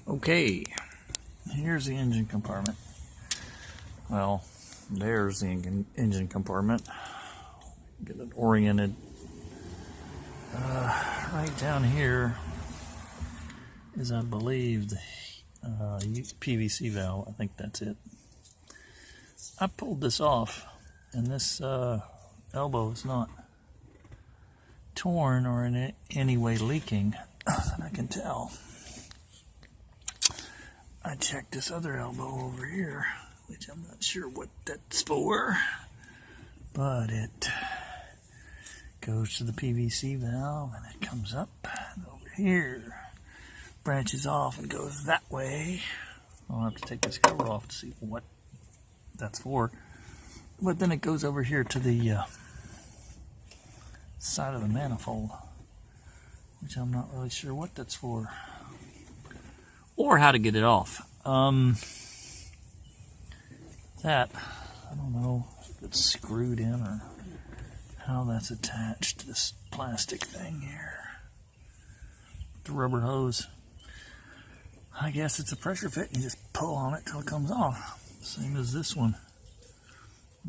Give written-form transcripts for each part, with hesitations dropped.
Okay, here's the engine compartment. Well, there's the engine compartment. Get it oriented. Right down here is, I believe, the PVC valve. I think that's it. I pulled this off, and this elbow is not torn or in any way leaking that I can tell. I checked this other elbow over here, which I'm not sure what that's for, but it goes to the PVC valve and it comes up and over here, branches off and goes that way. I'll have to take this cover off to see what that's for, but then it goes over here to the side of the manifold, which I'm not really sure what that's for or how to get it off. That, I don't know if it's screwed in or how that's attached to this plastic thing here. The rubber hose. I guess it's a pressure fit. You just pull on it till it comes off. Same as this one.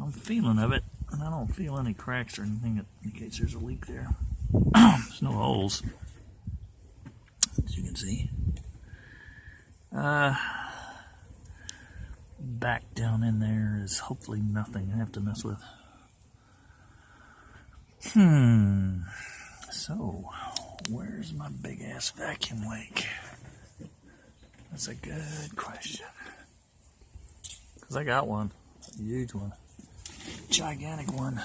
I'm feeling of it, and I don't feel any cracks or anything that indicates there's a leak there. There's no holes, as you can see. Back down in there is hopefully nothing I have to mess with. So, where's my big ass vacuum leak? That's a good question. Because I got one, a huge one, gigantic one.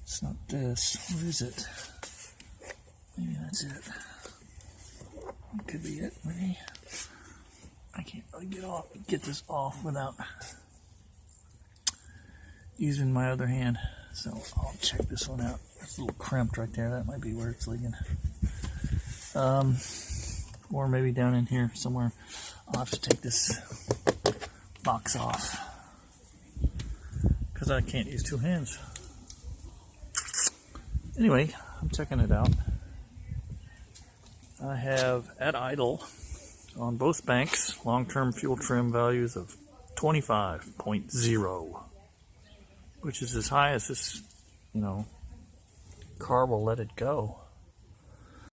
It's not this. What is it? Maybe that's it. It could be it, maybe. I can't really get this off without using my other hand. So I'll check this one out. It's a little crimped right there. That might be where it's leaking. Or maybe down in here somewhere. I'll have to take this box off because I can't use two hands. Anyway, I'm checking it out. I have at idle on both banks long-term fuel trim values of 25.0, which is as high as this, carb will let it go.